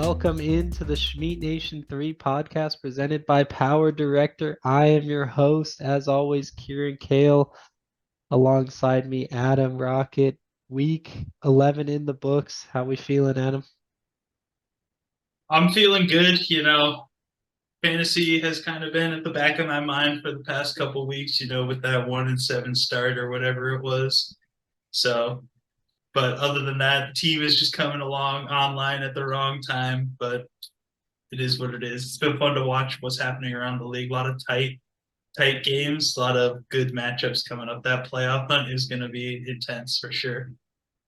welcome into the Schmeat Nation 3 podcast presented by Power Director. I am your host, as always, Kieran Kale. Alongside me, Adam Rocket. Week 11 in the books. How we feeling, Adam? I'm feeling good. Fantasy has kind of been at the back of my mind for the past couple of weeks, with that 1-7 start or whatever it was. So, but other than that, the team is just coming along online at the wrong time, but it is what it is. It's been fun to watch what's happening around the league. A lot of tight games, a lot of good matchups coming up. That playoff hunt is going to be intense for sure.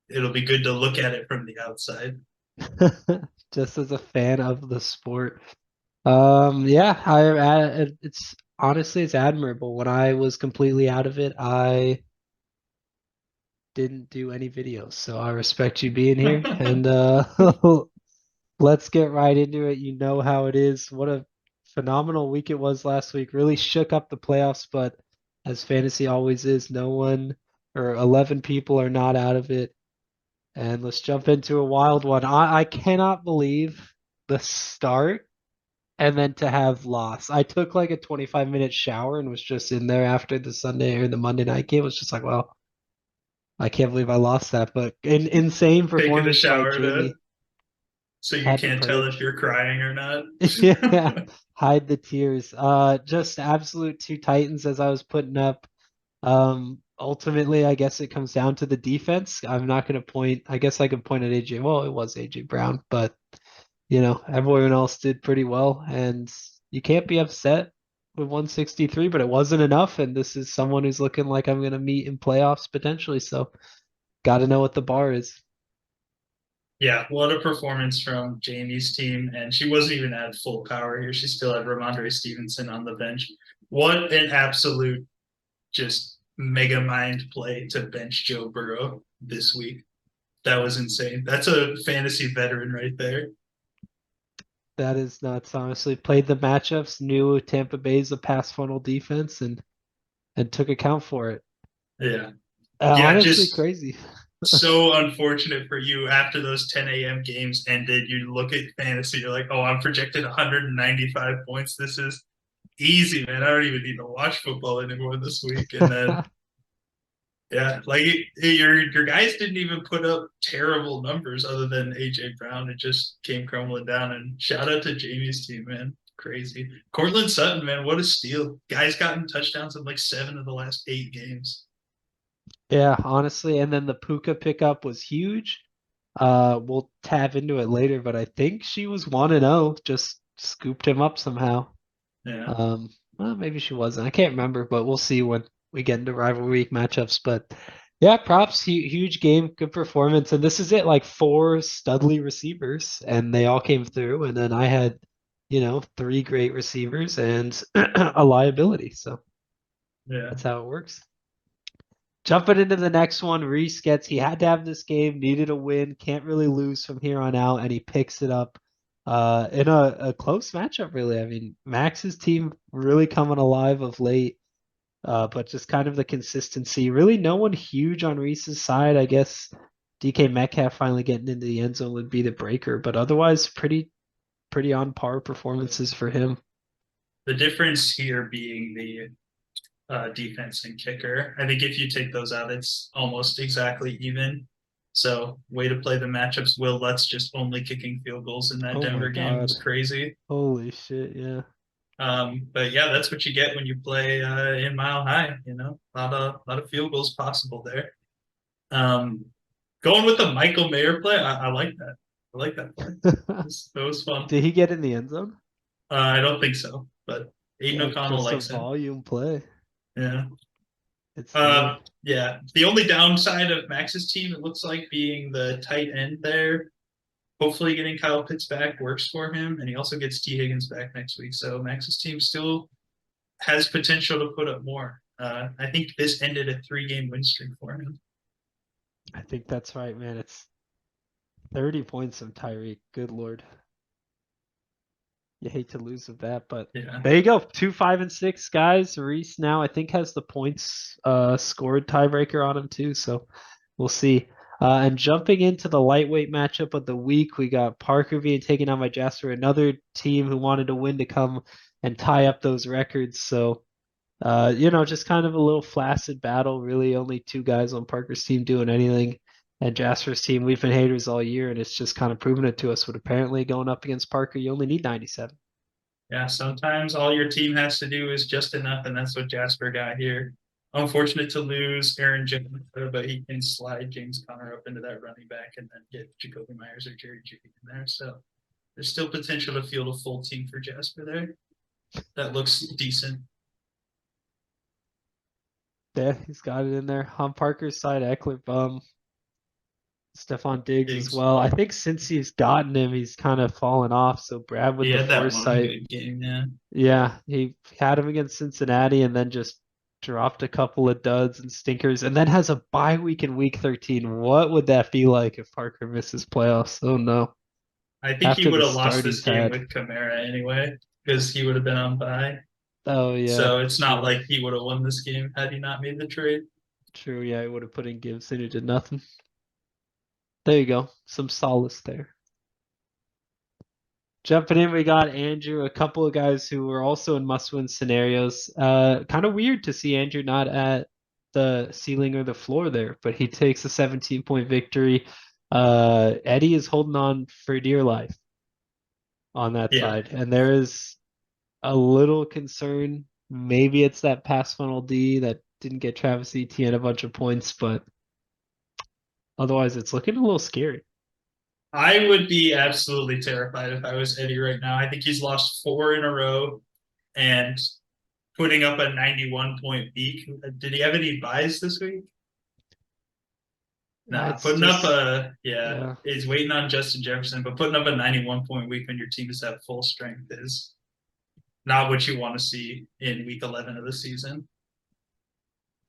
It'll be good to look at it from the outside. Just as a fan of the sport. It's honestly it's admirable. When I was completely out of it, I didn't do any videos, so I respect you being here. And let's get right into it. You know how it is. What a phenomenal week it was last week. Really shook up the playoffs, but as fantasy always is, no one or 11 people are not out of it. And let's jump into a wild one. I cannot believe the start and then to have lost. I took like a 25-minute shower and was just in there after the Sunday or the Monday night game. It was just like, well, I can't believe I lost that. But an insane Taking a performance by shower to Jamie. so you Had to can't tell if purge. you're crying or not. Yeah, hide the tears. Just absolute two titans as I was putting up. Ultimately, I guess it comes down to the defense. I'm not going to point. I guess I could point at AJ. Well, it was AJ Brown, but everyone else did pretty well, and you can't be upset with 163. But it wasn't enough, and this is someone who's looking like I'm going to meet in playoffs potentially. So, got to know what the bar is. Yeah, what a performance from Jamie's team. And she wasn't even at full power here. She still had Ramondre Stevenson on the bench. What an absolute just mega mind play to bench Joe Burrow this week. That was insane. That's a fantasy veteran right there. That is nuts. Honestly, played the matchups, knew Tampa Bay's a pass funnel defense, and took account for it. Yeah. Yeah, Honestly, just crazy. so unfortunate for you after those 10 a.m. games ended. You look at fantasy, you're like, oh, I'm projected 195 points. This is easy, man. I don't even need to watch football anymore this week. And then yeah, like your guys didn't even put up terrible numbers other than AJ Brown. It just came crumbling down. And shout out to Jamie's team, man. Crazy. Cortland Sutton, man, what a steal. Guy's gotten touchdowns in like 7 of the last 8 games. Yeah, honestly, and then the Puka pickup was huge. We'll tap into it later, but I think she was 1-0, just scooped him up somehow. Yeah. Well, maybe she wasn't. I can't remember, but we'll see when we get into rivalry week matchups. But yeah, props, huge game, good performance. And this is it, like four Studley receivers, and they all came through. And then I had, three great receivers and a liability. So Yeah. that's how it works. Jumping into the next one, Reese he had to have this game, needed a win, can't really lose from here on out, and he picks it up in a close matchup, really. I mean, Max's team really coming alive of late, but just kind of the consistency. Really, no one huge on Reese's side. I guess DK Metcalf finally getting into the end zone would be the breaker, but otherwise, pretty on par performances for him. The difference here being the defense and kicker. I think if you take those out, it's almost exactly even. So, way to play the matchups. Will Lutz just only kicking field goals in that Oh my Denver game God. was crazy. Holy shit, yeah. But yeah, that's what you get when you play in Mile High. A lot of field goals possible there. Um, Going with the Michael Mayer play, I like that. I like that play. That was fun. Did he get in the end zone? I don't think so, but Aiden Yeah, O'Connell just a likes him. volume play. Yeah. It's there. Yeah. The only downside of Max's team, it looks like, being the tight end there. Hopefully, getting Kyle Pitts back works for him, and he also gets T Higgins back next week. So Max's team still has potential to put up more. I think this ended a 3-game win streak for him. I think that's right, man. It's 30 points of Tyreek. Good Lord. You hate to lose with that, but Yeah. there you go. 2, 5, and 6 guys. Reese now I think has the points scored tiebreaker on him too, so we'll see. And jumping into the lightweight matchup of the week, we got Parker being taken on by Jasper, another team who wanted to win to come and tie up those records. So, just kind of a little flaccid battle. Really, only two guys on Parker's team doing anything. And Jasper's team, we've been haters all year, and it's just kind of proven it to us. But apparently, going up against Parker, you only need 97. Yeah, sometimes all your team has to do is just enough, and that's what Jasper got here. Unfortunate to lose Aaron Jones, but he can slide James Conner up into that running back and then get Jacoby Myers or Jerry Jeudy in there. So there's still potential to field a full team for Jasper there. That looks decent. Yeah, he's got it in there. On Parker's side, Eckler bum. Stephon Diggs as Diggs. well. I think since he's gotten him, he's kind of fallen off. So Brad with He the had that one foresight. good game, yeah. Yeah, he had him against Cincinnati and then just dropped a couple of duds and stinkers and then has a bye week in week 13. What would that be like if Parker misses playoffs? Oh no. I think he After would the have lost start this he's game had. with Kamara anyway, because he would have been on bye. Oh yeah, So it's not true. like he would have won this game had he not made the trade. True, yeah, he would have put in Gibson who did nothing. There you go. Some solace there. Jumping in, we got Andrew, a couple of guys who were also in must-win scenarios. Kind of weird to see Andrew not at the ceiling or the floor there, but he takes a 17-point victory. Eddie is holding on for dear life on that Yeah, side, and there is a little concern. Maybe it's that pass funnel D that didn't get Travis Etienne a bunch of points, but otherwise it's looking a little scary. I would be absolutely terrified if I was Eddie right now. I think he's lost four in a row and putting up a 91-point peak. Did he have any buys this week? Nah, It's putting up just, a yeah, yeah. he's waiting on Justin Jefferson, but putting up a 91-point week when your team is at full strength is not what you want to see in week 11 of the season.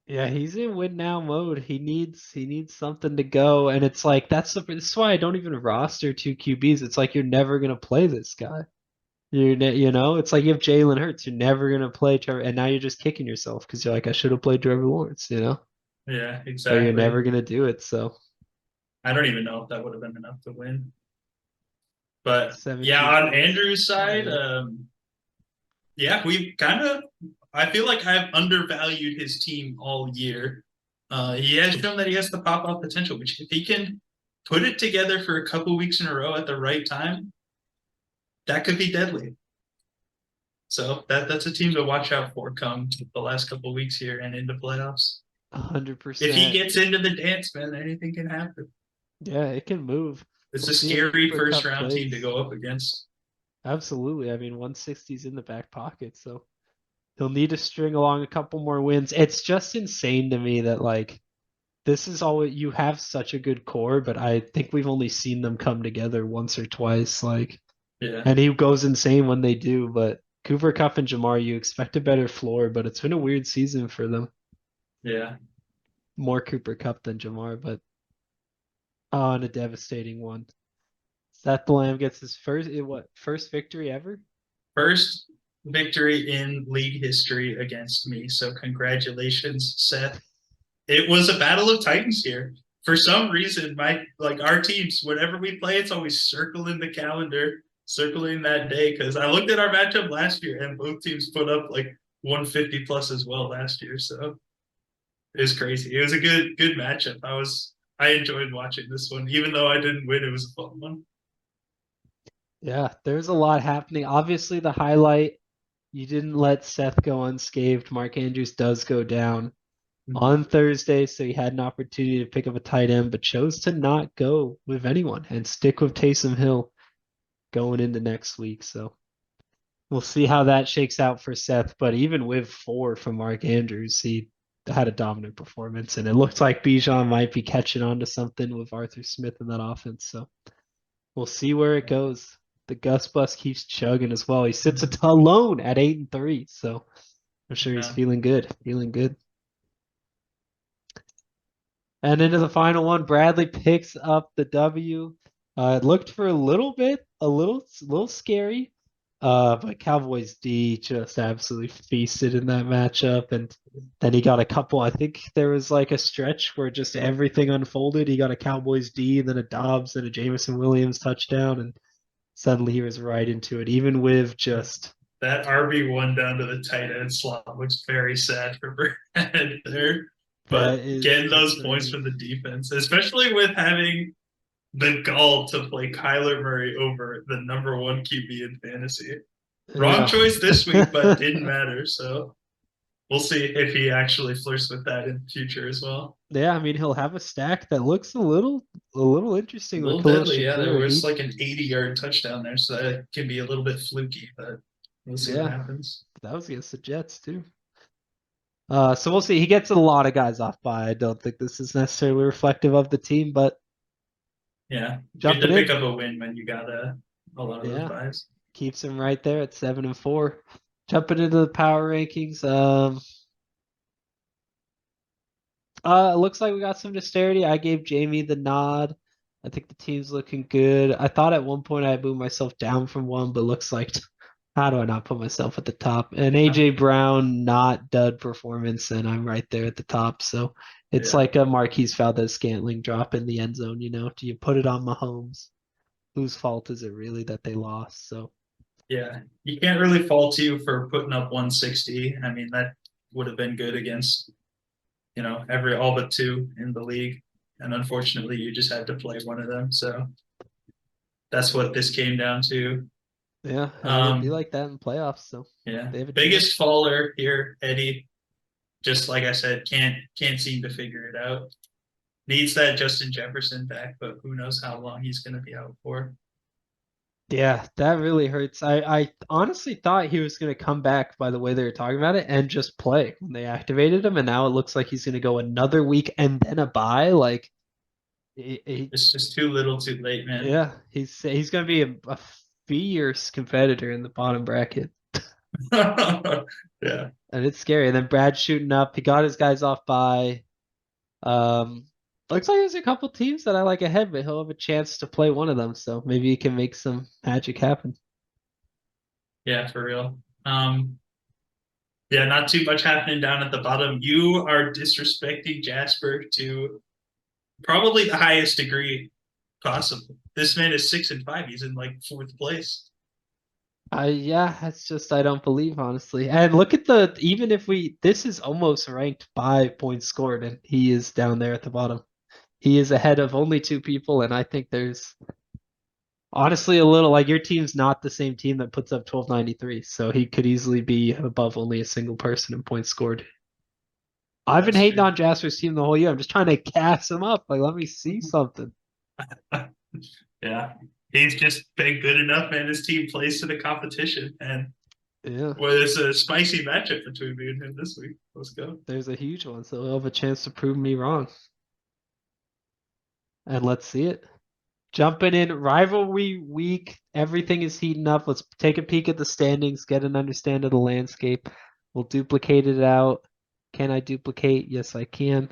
Yeah, he's in win now mode. He needs something to go, and it's like this is why I don't even roster two QBs. It's like you're never gonna play this guy. It's like you have Jalen Hurts. You're never gonna play Trevor, and now you're just kicking yourself because you're like, I should have played Trevor Lawrence, Yeah, but you're exactly. never gonna do it. So I don't even know if that would have been enough to win. But yeah, 17 on points. Andrew's side, Yeah. yeah, we've kind of. I feel like I've undervalued his team all year. He has shown that he has the pop off potential, which if he can put it together for a couple weeks in a row at the right time, that could be deadly. So that's a team to watch out for come the last couple weeks here and into playoffs. If he 100%. gets into the dance, man, anything can happen. Yeah, it can move. It's We'll a see if scary Cooper first Cup round team to plays. go up against. Absolutely. I mean, 160's in the back pocket, so he'll need to string along a couple more wins. It's just insane to me that like this is all you have such a good core, but I think we've only seen them come together once or twice. Like, Yeah, and he goes insane when they do. But Cooper Cup and Jamar, you expect a better floor, but it's been a weird season for them. yeah. More Cooper Cup than Jamar, but on a devastating one. Seth Lamb gets his first victory ever? First victory in league history against me. So congratulations, Seth. It was a battle of titans here. For some reason, our teams, whenever we play, it's always circling the calendar, circling that day. Because I looked at our matchup last year, and both teams put up like 150 plus as well last year. So it was crazy. It was a good matchup. I enjoyed watching this one, even though I didn't win. It was a fun one. Yeah, there's a lot happening. Obviously, the highlight, you didn't let Seth go unscathed. Mark Andrews does go down on Thursday, so he had an opportunity to pick up a tight end, but chose to not go with anyone and stick with Taysom Hill going into next week. So we'll see how that shakes out for Seth. But even with four from Mark Andrews, he had a dominant performance, and it looked like Bijan might be catching on to something with Arthur Smith in that offense. So we'll see where it goes. The Gus Bus keeps chugging as well. He sits alone at 8-3, so I'm sure he's Yeah. feeling good, feeling good. And into the final one, Bradley picks up the W. It looked for a little bit, a little scary. But Cowboys D just absolutely feasted in that matchup. And then he got a couple, I think there was like a stretch where just everything unfolded. He got a Cowboys D, then a Dobbs, then a Jameson Williams touchdown, and suddenly he was right into it, even with just That RB1 down to the tight end slot looks very sad for Brad there. that But is getting those points concerning. from the defense, especially with having the gall to play Kyler Murray over the number one QB in fantasy. Wrong Yeah. choice this week, but didn't matter. So we'll see if he actually flirts with that in the future as well. Yeah, I mean he'll have a stack that looks a little A interesting with little Khalil deadly, yeah. There Shakir. was He like an 80-yard touchdown there, so that can be a little bit fluky, but we'll see what yeah, happens. that was against the Jets too. So we'll see. He gets a lot of guys off by. I don't think this is necessarily reflective of the team, but Yeah, good jumping to pick in, up a win when you got a lot of those yeah, buys. keeps him right there at 7-4. Jumping into the power rankings. It looks like we got some disparity. I gave Jamie the nod. I think the team's looking good. I thought at one point I moved myself down from one, but looks like how do I not put myself at the top? And AJ Brown, not dud performance, and I'm right there at the top. So it's Yeah, like a Marquise Valdez Scantling drop in the end zone, Do you put it on Mahomes? Whose fault is it really that they lost? So yeah. You can't really fault you for putting up 160. I mean, that would have been good against every all but two in the league, and unfortunately, you just had to play one of them. So that's what this came down to. yeah, I mean it'd be Um, like that in playoffs. So yeah, they have a biggest chance. faller here, Eddie. Just like I said, can't seem to figure it out. Needs that Justin Jefferson back, but who knows how long he's going to be out for. Yeah, that really hurts. I honestly thought he was going to come back by the way they were talking about it and just play when they activated him, and now it looks like he's going to go another week and then a bye. Like, It's just too little, too late, man. yeah, he's going to be a fierce competitor in the bottom bracket, Yeah, and it's scary. And then Brad shooting up, he got his guys off by. Um, looks like there's a couple teams that I like ahead, but he'll have a chance to play one of them, so maybe he can make some magic happen. yeah, for real. Yeah, not too much happening down at the bottom. You are disrespecting Jasper to probably the highest degree possible. This man is 6-5. He's in like fourth place. Yeah, it's just I don't believe honestly. And look at the even if we this is almost ranked by points scored, and he is down there at the bottom. He is ahead of only two people, and I think there's honestly a little like your team's not the same team that puts up 1293, so he could easily be above only a single person in points scored. I've been That's hating true. on Jasper's team the whole year. I'm just trying to gas him up. Like, let me see something. Yeah, he's just been good enough, and his team plays to the competition. And Yeah, well, there's a spicy matchup between me and him this week. Let's go. there's a huge one, so he'll have a chance to prove me wrong. And let's see it. Jumping in rivalry week, everything is heating up. Let's take a peek at the standings, get an understanding of the landscape. We'll duplicate it out. Can I duplicate? Yes, I can.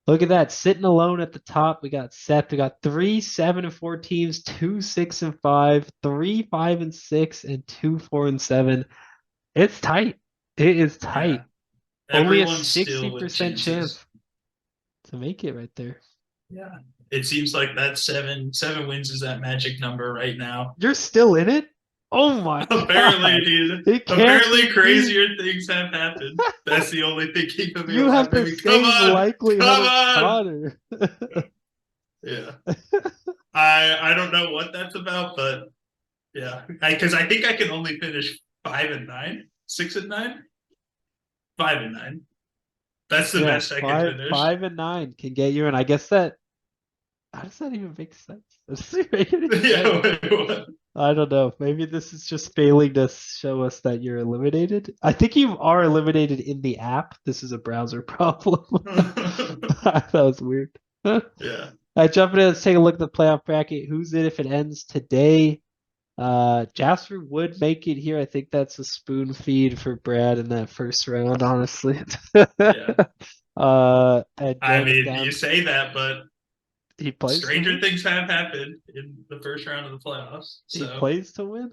Look at that, sitting alone at the top. We got Seth. We got 3, 7, and 4 teams, 2, 6, and 5, 3, 5, and 6, and 2, 4, and 7. It's tight. It is Yeah, tight. Only a everyone's still with 60% chances. chance to make it right there. Yeah, it seems like that seven wins is that magic number right now. You're still in it? Oh my Apparently, God. dude. It can't Apparently, be me. crazier things have happened. That's the only thing keeping me You have alive, the baby. Come same on, likelihood come of on. Connor. Yeah, I don't know what that's about, but yeah, because I think I can only finish 5-9, 6-9, 5-9. That's the Yeah, best I can five, finish. 5, and 9 can get you. And I guess that, how does that even make sense? Does it make any sense? Yeah, wait, what? I don't know. Maybe this is just failing to show us that you're eliminated. I think you are eliminated in the app. This is a browser problem. That was weird. All Yeah, right, jumping in, let's take a look at the playoff bracket. Who's in if it ends today? Jasper would make it here. I think that's a spoon feed for Brad in that first round, honestly. yeah. And I then mean, you down, say that, but he plays to stranger win. things have happened in the first round of the playoffs. He So plays to win.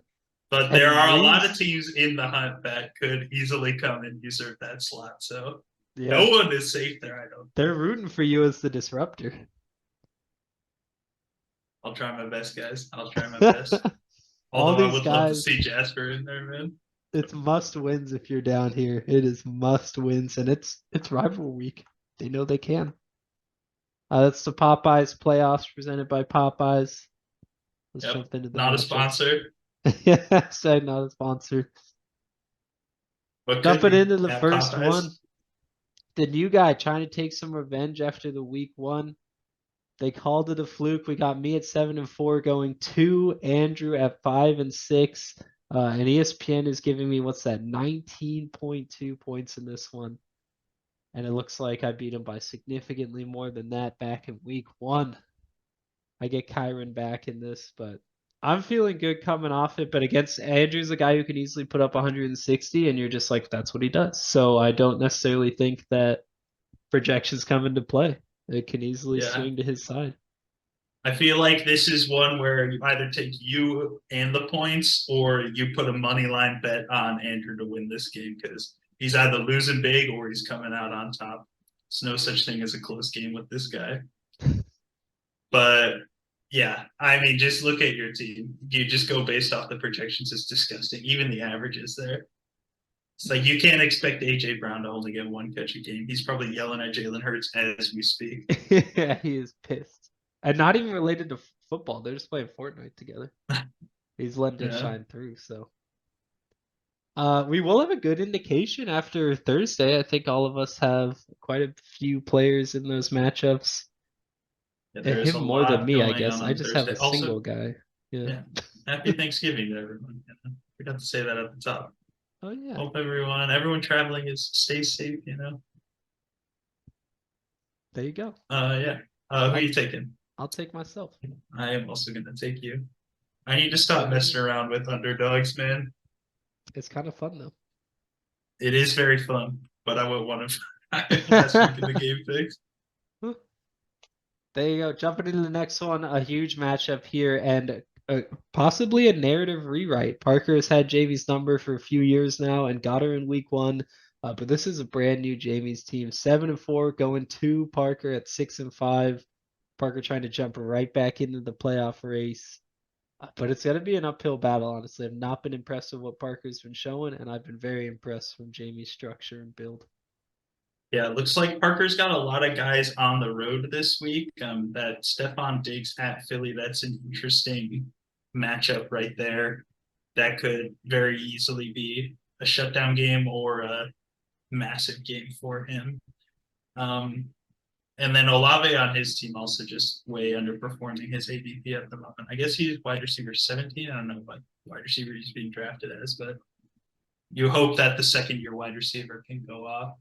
But there And are a lot of Reese, teams in the hunt that could easily come and usurp that slot. So yeah, no one is safe there, I don't they're think. rooting for you as the disruptor. I'll try my best, guys. I'll try my best. All Although I these would love to guys, see Jasper in there, man. it's must wins if you're down here. It is must wins, and it's rival week. They know they can. That's the Popeyes playoffs presented by Popeyes. Let's Yep. jump into the Not a matchups. sponsor, Yeah, said not a sponsor. but could Jumping be into the at first Popeyes. one, the new guy trying to take some revenge after the week one. They called it a fluke. We got me at 7-4 going to Andrew at 5-6. And ESPN is giving me what's that, 19.2 points in this one. And it looks like I beat him by significantly more than that back in week one. I get Kyron back in this, but I'm feeling good coming off it. But against Andrew's a guy who can easily put up 160, and you're just like, that's what he does. So I don't necessarily think that projections come into play. It can easily Yeah. swing to his side. I feel like this is one where you either take you and the points or you put a money line bet on Andrew to win this game because he's either losing big or he's coming out on top. There's no such thing as a close game with this guy. But yeah, I mean, just look at your team. You just go based off the projections. It's disgusting. Even the averages there. It's like you can't expect AJ Brown to only get one catch a game. He's probably yelling at Jalen Hurts as we speak. Yeah, he is pissed. And not even related to football. They're just playing Fortnite together. He's letting it Yeah. shine through. So we will have a good indication after Thursday. I think all of us have quite a few players in those matchups. Yeah, there is Him a more than lot me, I going guess. I on just have Thursday. a Also, single guy. Yeah. yeah, happy Thanksgiving to everyone. Yeah. Forgot to say that at the top. Oh yeah. Hope everyone traveling is stays safe. There you go. Yeah. Who are I'll you taking? I'll take myself. I am also gonna take you. I need to That's good stop to hear. messing around with underdogs, man. It's kind of fun though. It is very fun, but I won't want to last week in the game fix. There you go. Jumping into the next one, a huge matchup here and possibly a narrative rewrite. Parker has had Jamie's number for a few years now and got her in week one. But this is a brand new Jamie's team. 7-4 going to Parker at 6-5. Parker trying to jump right back into the playoff race. But it's going to be an uphill battle, honestly. I've not been impressed with what Parker's been showing, and I've been very impressed from Jamie's structure and build. Yeah, it looks like Parker's got a lot of guys on the road this week. That Stephon Diggs at Philly, that's an interesting matchup right there. That could very easily be a shutdown game or a massive game for him. Um, and then Olave on his team also just way underperforming his ADP at the moment. I guess he's wide receiver 17. I don't know what wide receiver he's being drafted as, but you hope that the second year wide receiver can go off.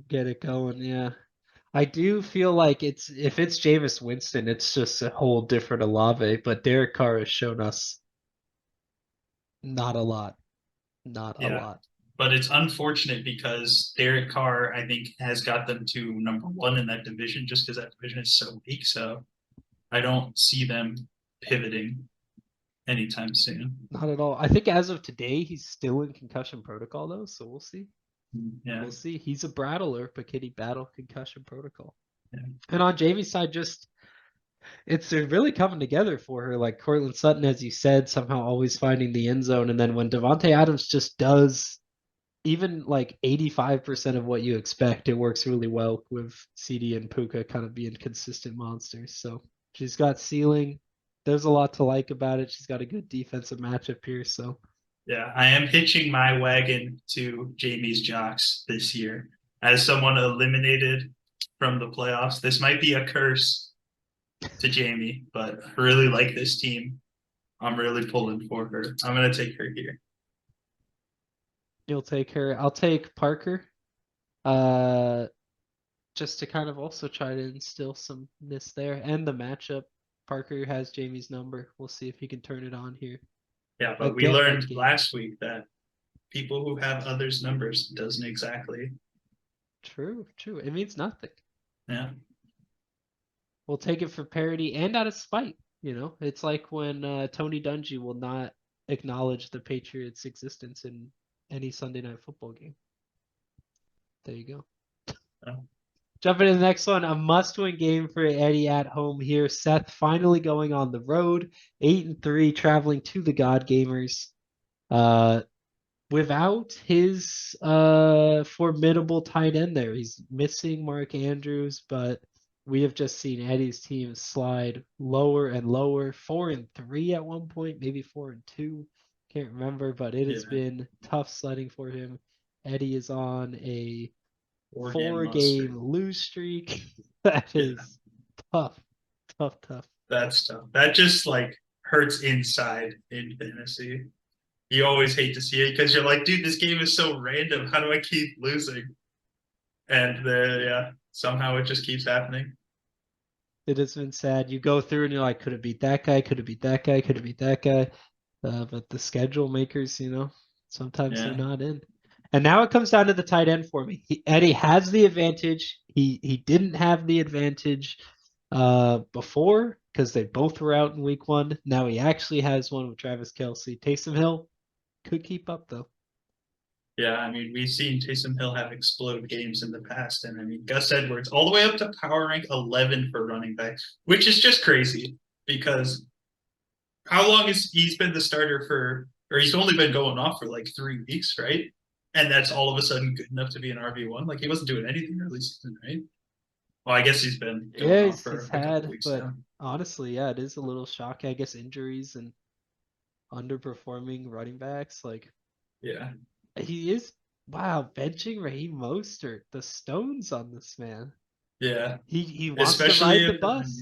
Get it going, yeah. I do feel like it's if it's Jameis Winston, it's just a whole different Olave, but Derek Carr has shown us not a lot. Not a Yeah. lot. But it's unfortunate because Derek Carr, I think, has got them to number one in that division just because that division is so weak. So I don't see them pivoting anytime soon. Not at all. I think as of today, he's still in concussion protocol though, so we'll see. Yeah. We'll see. He's a brattler, but can he battle concussion protocol? Yeah. And on Jamie's side, just it's they're really coming together for her. Like Cortland Sutton, as you said, somehow always finding the end zone. And then when Devontae Adams just does even like 85% of what you expect, it works really well with CD and Puka kind of being consistent monsters. So she's got ceiling. There's a lot to like about it. She's got a good defensive matchup here. So Yeah. I am hitching my wagon to Jamie's Jocks this year as someone eliminated from the playoffs. This might be a curse to Jamie, but I really like this team. I'm really pulling for her. I'm going to take her here. you'll take her. I'll take Parker. Uh, just to kind of also try to instill some miss there and the matchup. Parker has Jamie's number. We'll see if he can turn it on here. Yeah, but we Again, learned again. last week that people who have others' numbers doesn't exactly. True, true. It means nothing. Yeah, We'll take it for parody and out of spite. You know, it's like when Tony Dungy will not acknowledge the Patriots' existence in any Sunday night football game. There you go. Oh, Jumping to the next one, a must-win game for Eddie at home here. Seth finally going on the road, 8-3, traveling to the God Gamers. Uh, without his formidable tight end there. He's missing Mark Andrews, but we have just seen Eddie's team slide lower and lower. 4-3 at one point, maybe 4-2. Can't remember, but it yeah, has been tough sledding for him. Eddie is on a 4 game loss four-game streak. lose streak. That Yeah, is tough, tough, tough. that's tough. That just like hurts inside in fantasy. You always hate to see it because you're like, dude, this game is so random. How do I keep losing? And yeah, somehow it just keeps happening. It has been sad. You go through and you're like, could have beat that guy, could have beat that guy, could have beat that guy. But the schedule makers, sometimes they're Yeah, not in. And now it comes down to the tight end for me. Eddie has the advantage. He didn't have the advantage before because they both were out in week one. Now he actually has one with Travis Kelce. Taysom Hill could keep up though. yeah. I mean, we've seen Taysom Hill have explode games in the past, and I mean, Gus Edwards all the way up to power rank 11 for running backs, which is just crazy because how long has he's been the starter for? Or he's only been going off for like 3 weeks, right? And that's all of a sudden good enough to be an RB1. Like he wasn't doing anything early season, right? Well, I guess he's been going Yeah, off he's for a couple had, weeks but now. honestly, yeah, it is a little shocking. I guess injuries and underperforming running backs. Like Yeah, he is, wow, benching Raheem Mostert. The stones on this man. yeah. He wants to Especially ride the if bus.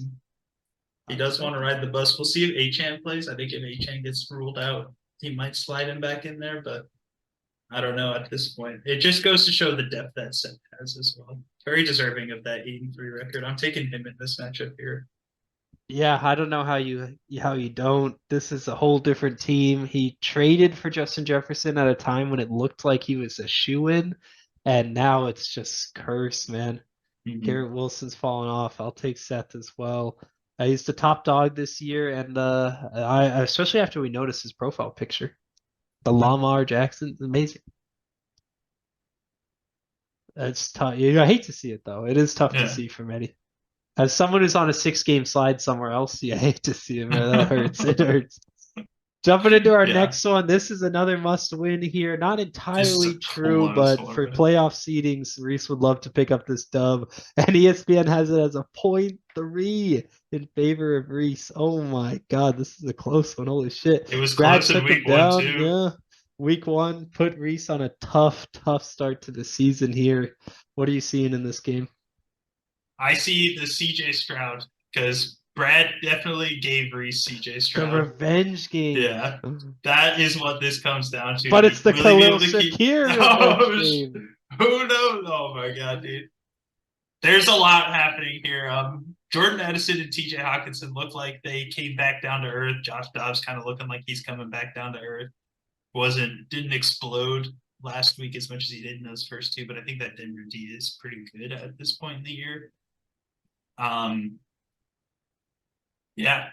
he I does want respect to it. ride the bus. We'll see if Achan plays. I think if Achan gets ruled out, he might slide him back in there, but I don't know at this point. It just goes to show the depth that set has as well. Very deserving of that 83 record. I'm taking him in this matchup here. Yeah, I don't know how you don't. This is a whole different team. He traded for Justin Jefferson at a time when it looked like he was a shoe-in, and now it's just cursed, man. Mm-hmm. Garrett Wilson's fallen off. I'll take Seth as well. He's the top dog this year, and I especially after we noticed his profile picture, the Lamar Jackson, amazing. It's tough. I hate to see it though. It is tough to Yeah. see from Eddie. As someone who's on a 6-game slide somewhere else, I hate to see him. That hurts. It hurts. Jumping into our Yeah. next one, this is another must win here. Not This is entirely a true, close but one, for man. playoff seedings, Reese would love to pick up this dub. And ESPN has it as a .3 in favor of Reese. Oh my God, this is a close one. Holy shit. It was Brad close in took him week one, down. too. Yeah. Week one, put Reese on a tough, tough start to the season here. What are you seeing in this game? I see the CJ Stroud because Brad definitely gave Reese CJ The Stroud. revenge game. Yeah. That is what this comes down to. But it's the Will he be Khalil able to keep? Shakir revenge Oh, game. who knows? Oh my God, dude. There's a lot happening here. Jordan Addison and TJ Hawkinson look like they came back down to earth. Josh Dobbs kind of looking like he's coming back down to earth. Didn't explode last week as much as he did in those first two, but I think that Denver D is pretty good at this point in the year. Um, yeah,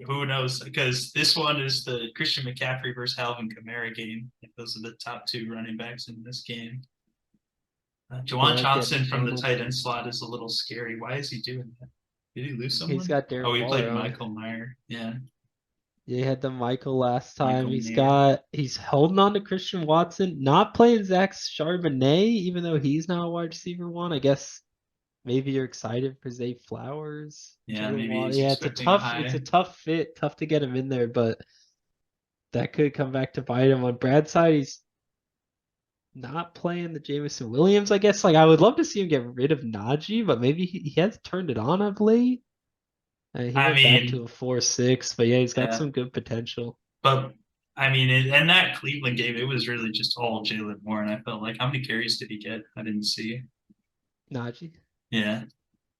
who knows? Because this one is the Christian McCaffrey versus Alvin Kamara game. Those are the top two running backs in this game. Jawan Yeah, getting Johnson from the handled. tight end slot is a little scary. Why is he doing that? Did he lose He's someone? got Oh, Darren he Waller played on. Michael Meyer. Yeah, Yeah, he had the Michael last time. Michael Mayer. He's holding on to Christian Watson, not playing Zach Charbonnet, even though he's not a wide receiver one. I guess maybe you're excited for Zay Flowers, Yeah, Jalen maybe Waddle. he's Yeah, expecting a it's a high. tough fit, tough to get him in there, but that could come back to bite him. On Brad's side, he's not playing the Jameson Williams, I guess. Like I would love to see him get rid of Najee, but maybe he has turned it on of late. He I went back to mean, a 4-6, but yeah, he's got yeah, some good potential. but I mean, in that Cleveland game, it was really just all Jalen Moore, and I felt like how many carries did he get? I didn't see. Najee. Yeah,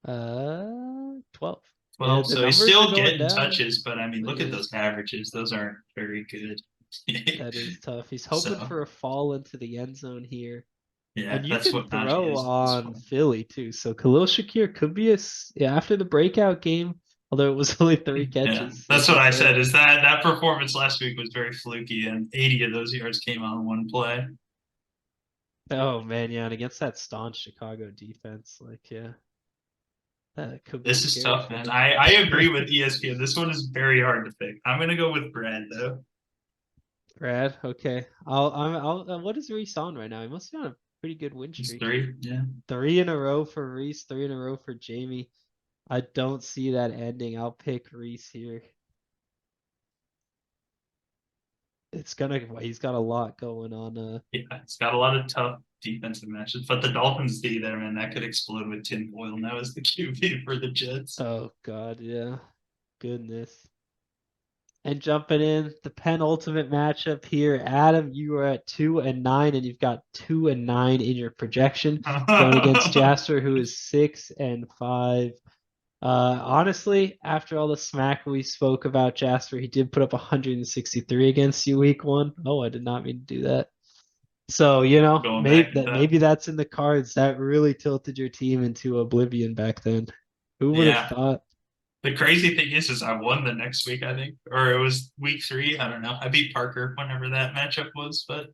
12. Yeah, well, the so he's numbers are still going getting down. touches, but I mean, But look at yeah, those averages; those aren't very good. that is tough. He's hoping So for a fall into the end zone here. yeah, And you that's can what Najee throw is at this on point. Philly too. So Khalil Shakir could be yeah, after the breakout game. although it was only three Yeah, catches, that's like what you I said. said. Is that performance last week was very fluky, and 80 of those yards came on one play. Oh man, yeah, and against that staunch Chicago defense, like yeah, that could be This is scary tough, for man. him. I agree with ESPN. This one is very hard to pick. I'm gonna go with Brad though. Brad, okay. What is Reese on right now? He must be on a pretty good win It's streak. three. Yeah. Three in a row for Reese, three in a row for Jamie. I don't see that ending. I'll pick Reese here. He's got a lot going on. Yeah, it's got a lot of tough defensive matches, but the Dolphins D there, man, that could explode with Tim Boyle now as the QB for the Jets. Oh God, yeah. Goodness. And jumping in, the penultimate matchup here. Adam, you are at 2-9, and you've got 2-9 in your projection, going against Jasper, who is 6-5. Honestly, after all the smack we spoke about Jasper, he did put up 163 against you week one. Oh, I did not mean to do that. So, Going back maybe to that that. maybe that's in the cards. That really tilted your team into oblivion back then. Who would have Yeah. thought? The crazy thing is I won the next week, I think, or it was week three. I don't know. I beat Parker whenever that matchup was, but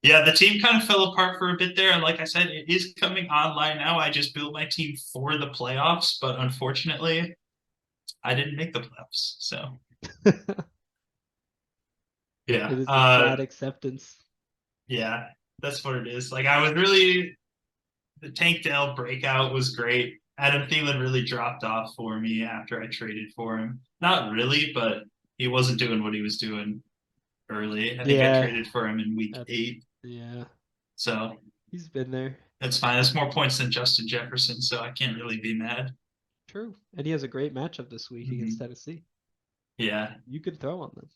yeah, the team kind of fell apart for a bit there. And like I said, it is coming online now. I just built my team for the playoffs, but unfortunately, I didn't make the playoffs. So It yeah, is a sad acceptance. yeah, that's what it is. Like I was really the Tank Dell breakout was great. Adam Thielen really dropped off for me after I traded for him. Not really, but he wasn't doing what he was doing early. I think I Yeah, traded for him in week that's 8. yeah. So He's been there. that's fine. That's more points than Justin Jefferson, so I can't really be mad. True. And he has a great matchup this week against Mm-hmm. Tennessee. Yeah. You can throw on them.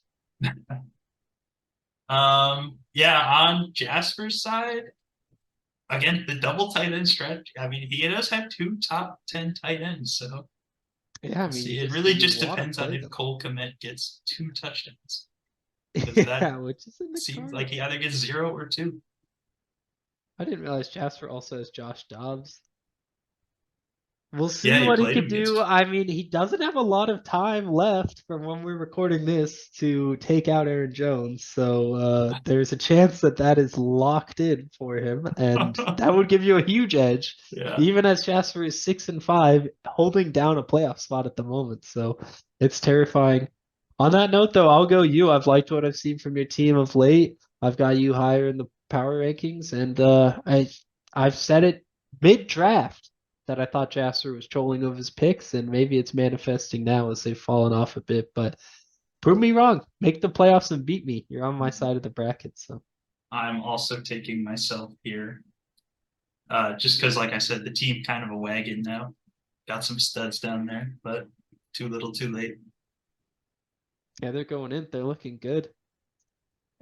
Yeah, on Jasper's side, again, the double tight end stretch. I mean, he does have two top 10 tight ends, so Yeah, I we'll mean, see. It really you just want to depends on play if them. Cole Kmet gets 2 touchdowns, because that Yeah, which is in the seems like he cards. either gets 0 or 2. I didn't realize Jasper also has Josh Dobbs. We'll Yeah, see he what he played him could do. against. I mean, he doesn't have a lot of time left from when we're recording this to take out Aaron Jones. So there's a chance that that is locked in for him, and that would give you a huge edge, Yeah. even as Jasper is 6-5, holding down a playoff spot at the moment. So it's terrifying. On that note, though, I'll go you. I've liked what I've seen from your team of late. I've got you higher in the power rankings, and I've said it mid-draft that I thought Jasper was trolling of his picks, and maybe it's manifesting now as they've fallen off a bit. But prove me wrong. Make the playoffs and beat me. You're on my side of the bracket. So I'm also taking myself here, just because, like I said, the team kind of a wagon now. Got some studs down there, but too little, too late. yeah, they're going in. They're looking good.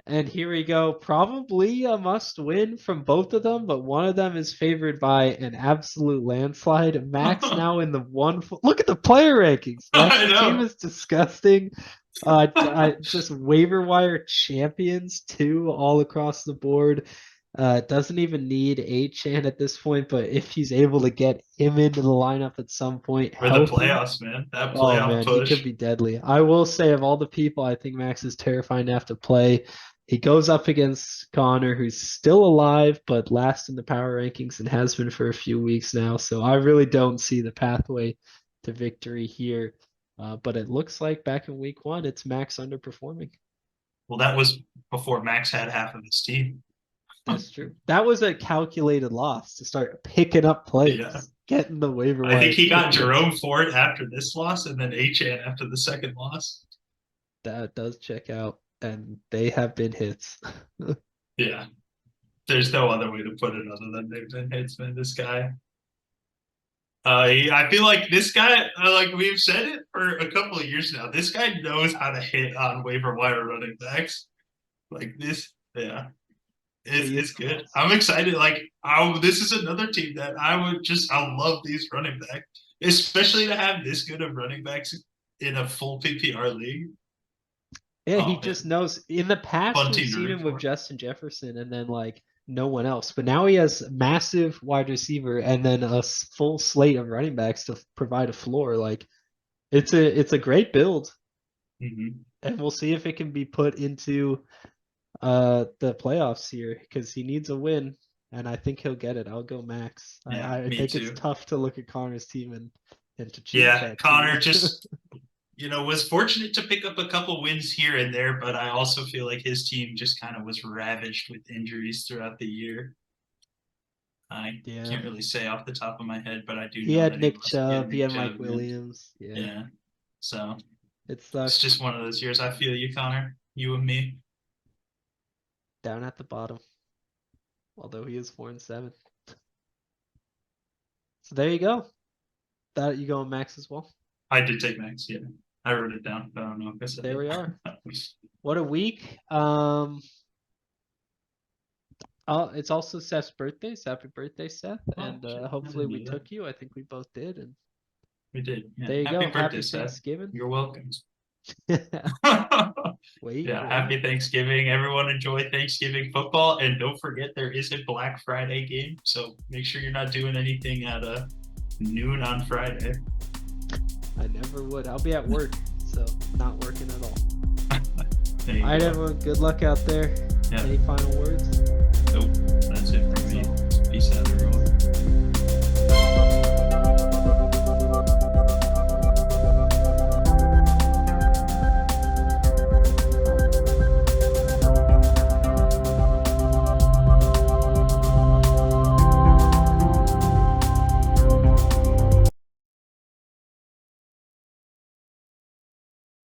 And here we go. Probably a must win from both of them, but one of them is favored by an absolute landslide. Max now in the one. Look at the player rankings. I Max's team know. is disgusting. Just waiver wire champions too, all across the board. Doesn't even need A-Chan at this point, but if he's able to get him into the lineup at some point, For the healthy, playoffs, man. That oh playoff man, he could push. be deadly. I will say, of all the people, I think Max is terrifying to have to play. He goes up against Connor, who's still alive, but last in the power rankings and has been for a few weeks now. So I really don't see the pathway to victory here. But it looks like back in week one, it's Max underperforming. Well, that was before Max had half of his team. That's true. That was a calculated loss to start picking up Yeah. players, getting the waiver I wire think he got champions. Jerome Ford after this loss and then Achan after the second loss. That does check out, and they have been hits. Yeah. There's no other way to put it other than they've been hits, man. This guy. I feel like this guy, like we've said it for a couple of years now, this guy knows how to hit on waiver wire running backs. Like this, yeah. He is It's good. class. I'm excited. Like, this is another team that I love these running backs, especially to have this good of running backs in a full PPR league. Yeah, he Oh just man, knows. In the past, fun we've team to seen root him with for. Justin Jefferson and then like no one else. But now he has massive wide receiver and then a full slate of running backs to provide a floor. Like it's a great build, Hmm. and we'll see if it can be put into the playoffs here because he needs a win, and I think he'll get it. I'll go Max. Yeah, I me think it's too. tough to look at Connor's team and to change Yeah, that team. Connor just was fortunate to pick up a couple wins here and there, but I also feel like his team just kind of was ravaged with injuries throughout the year. I Yeah. can't really say off the top of my head, but I do He know had that he Nick lost. Yeah, Chubb, he Nick had Chubb, Mike and Williams. Yeah. yeah. So It it's sucks. just one of those years. I feel you, Connor. You and me. Down at the bottom. Although he is 4-7. So there you go. That you go Max as well. I did take Max. Yeah, I wrote it down, but I don't know if I said There we are. it. What a week. It's also Seth's birthday. So happy birthday, Seth. Oh, And shit, I hopefully didn't we know that. took you. I think we both did. And We did. Yeah. there you Happy go. birthday, Happy Seth. Thanksgiving. You're welcome. Wait, Yeah, wait. happy Thanksgiving. Everyone enjoy Thanksgiving football. And don't forget there is a Black Friday game. So make sure you're not doing anything at noon on Friday. I never would. I'll be at work, so not working at all. There you All right, go. everyone. Good luck out there. Yeah. Any final words? Nope. That's it for me. That's all. Peace out, everyone.